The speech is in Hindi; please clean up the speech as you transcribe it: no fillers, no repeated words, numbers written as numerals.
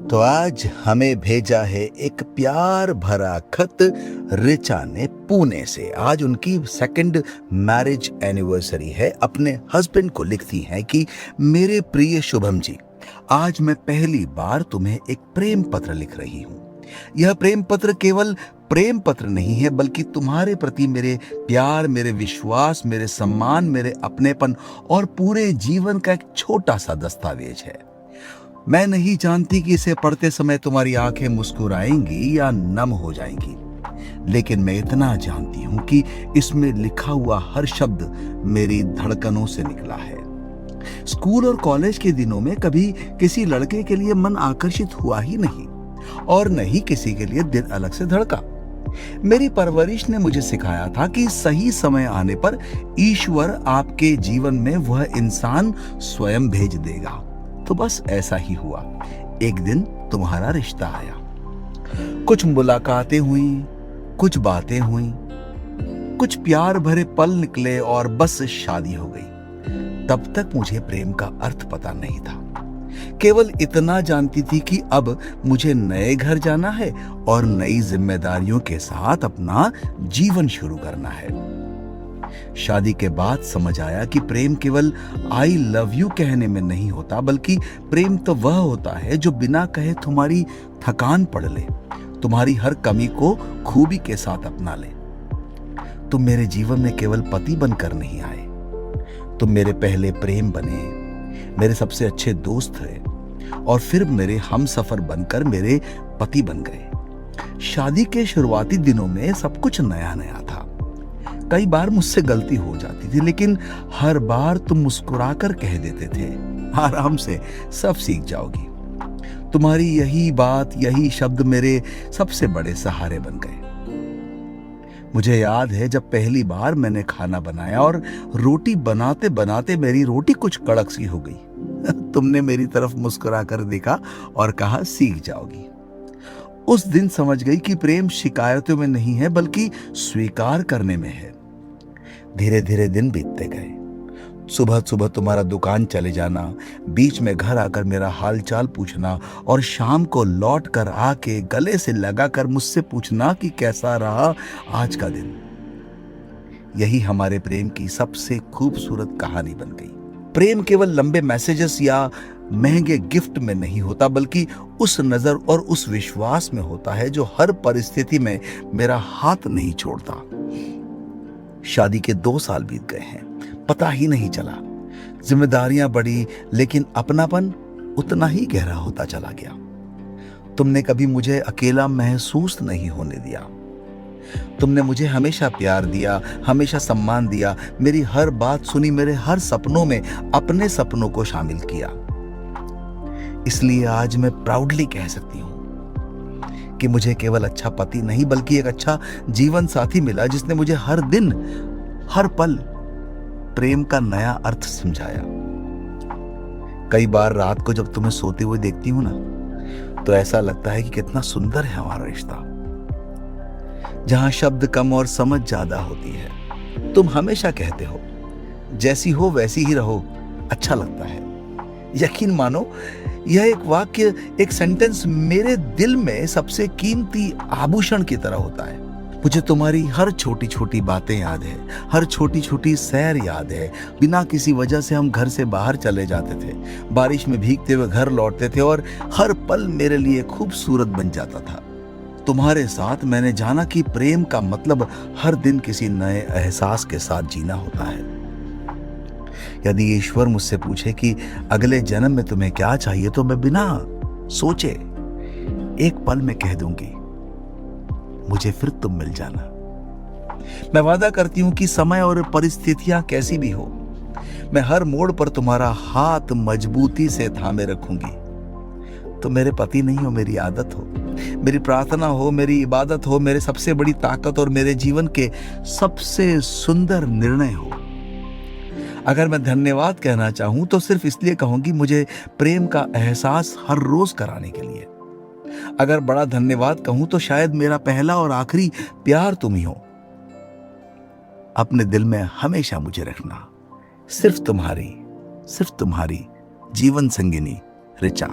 तो आज हमें भेजा है एक प्यार भरा खत रिचा ने पुणे से। आज उनकी सेकंड मैरिज एनिवर्सरी है। अपने हस्बैंड को लिखती हैं कि मेरे प्रिय शुभम जी, आज मैं पहली बार तुम्हें एक प्रेम पत्र लिख रही हूँ। यह प्रेम पत्र केवल प्रेम पत्र नहीं है, बल्कि तुम्हारे प्रति मेरे प्यार, मेरे विश्वास, मेरे सम्मान, मेरे अपनेपन और पूरे जीवन का एक छोटा सा दस्तावेज है। मैं नहीं जानती कि इसे पढ़ते समय तुम्हारी आंखें मुस्कुराएंगी या नम हो जाएंगी, लेकिन मैं इतना जानती हूं कि इसमें लिखा हुआ हर शब्द मेरी धड़कनों से निकला है। स्कूल और कॉलेज के दिनों में कभी किसी लड़के के लिए मन आकर्षित हुआ ही नहीं, और न ही किसी के लिए दिल अलग से धड़का। मेरी परवरिश ने मुझे सिखाया था कि सही समय आने पर ईश्वर आपके जीवन में वह इंसान स्वयं भेज देगा। तो बस ऐसा ही हुआ। एक दिन तुम्हारा रिश्ता आया, कुछ मुलाकातें हुई, कुछ बातें हुई, कुछ प्यार भरे पल निकले और बस शादी हो गई। तब तक मुझे प्रेम का अर्थ पता नहीं था। केवल इतना जानती थी कि अब मुझे नए घर जाना है और नई जिम्मेदारियों के साथ अपना जीवन शुरू करना है। शादी के बाद समझ आया कि प्रेम केवल आई लव यू कहने में नहीं होता, बल्कि प्रेम तो वह होता है जो बिना कहे तुम्हारी थकान पड़ ले, तुम्हारी हर कमी को खूबी के साथ अपना ले। तुम मेरे जीवन में केवल पति बनकर नहीं आए, तुम मेरे पहले प्रेम बने, मेरे सबसे अच्छे दोस्त हैं और फिर मेरे हमसफर बनकर मेरे पति बन गए। शादी के शुरुआती दिनों में सब कुछ नया नया था। कई बार मुझसे गलती हो जाती थी, लेकिन हर बार तुम मुस्कुराकर कह देते थे, आराम से सब सीख जाओगी। तुम्हारी यही बात, यही शब्द मेरे सबसे बड़े सहारे बन गए। मुझे याद है जब पहली बार मैंने खाना बनाया और रोटी बनाते बनाते मेरी रोटी कुछ कड़क सी हो गई। तुमने मेरी तरफ मुस्कुरा कर देखा और कहा, सीख जाओगी। उस दिन समझ गई कि प्रेम शिकायतों में नहीं है, बल्कि स्वीकार करने में है। धीरे धीरे दिन बीतते गए। सुबह सुबह तुम्हारा दुकान चले जाना, बीच में घर आकर मेरा हालचाल पूछना और शाम को लौट कर आके गले से लगाकर मुझसे पूछना कि कैसा रहा आज का दिन। यही हमारे प्रेम की सबसे खूबसूरत कहानी बन गई। प्रेम केवल लंबे मैसेजेस या महंगे गिफ्ट में नहीं होता, बल्कि उस नजर और उस विश्वास में होता है जो हर परिस्थिति में मेरा हाथ नहीं छोड़ता। शादी के 2 साल बीत गए हैं, पता ही नहीं चला। जिम्मेदारियां बढ़ी, लेकिन अपनापन उतना ही गहरा होता चला गया। तुमने कभी मुझे अकेला महसूस नहीं होने दिया। तुमने मुझे हमेशा प्यार दिया, हमेशा सम्मान दिया, मेरी हर बात सुनी, मेरे हर सपनों में अपने सपनों को शामिल किया। इसलिए आज मैं प्राउडली कह सकती हूं कि मुझे केवल अच्छा पति नहीं, बल्कि एक अच्छा जीवन साथी मिला, जिसने मुझे हर दिन, हर पल प्रेम का नया अर्थ समझाया। कई बार रात को जब तुम्हें सोते हुए देखती हूं ना, तो ऐसा लगता है कि कितना सुंदर है हमारा रिश्ता, जहां शब्द कम और समझ ज्यादा होती है। तुम हमेशा कहते हो, जैसी हो वैसी ही रहो, अच्छा लगता है। यकीन मानो, यह एक वाक्य, एक सेंटेंस मेरे दिल में सबसे कीमती आभूषण की तरह होता है। मुझे तुम्हारी हर छोटी छोटी बातें याद है, हर छोटी छोटी सैर याद है। बिना किसी वजह से हम घर से बाहर चले जाते थे, बारिश में भीगते हुए घर लौटते थे और हर पल मेरे लिए खूबसूरत बन जाता था। तुम्हारे साथ मैंने जाना कि प्रेम का मतलब हर दिन किसी नए एहसास के साथ जीना होता है। यदि ईश्वर मुझसे पूछे कि अगले जन्म में तुम्हें क्या चाहिए, तो मैं बिना सोचे एक पल में कह दूंगी, मुझे फिर तुम मिल जाना। मैं वादा करती हूं कि समय और परिस्थितियां कैसी भी हो, मैं हर मोड़ पर तुम्हारा हाथ मजबूती से थामे रखूंगी। तो मेरे पति नहीं हो, मेरी आदत हो, मेरी प्रार्थना हो, मेरी इबादत हो, मेरे सबसे बड़ी ताकत और मेरे जीवन के सबसे सुंदर निर्णय हो। अगर मैं धन्यवाद कहना चाहूं तो सिर्फ इसलिए कहूंगी, मुझे प्रेम का एहसास हर रोज कराने के लिए। अगर बड़ा धन्यवाद कहूं तो शायद मेरा पहला और आखिरी प्यार तुम ही हो। अपने दिल में हमेशा मुझे रखना। सिर्फ तुम्हारी जीवन संगिनी रिचा।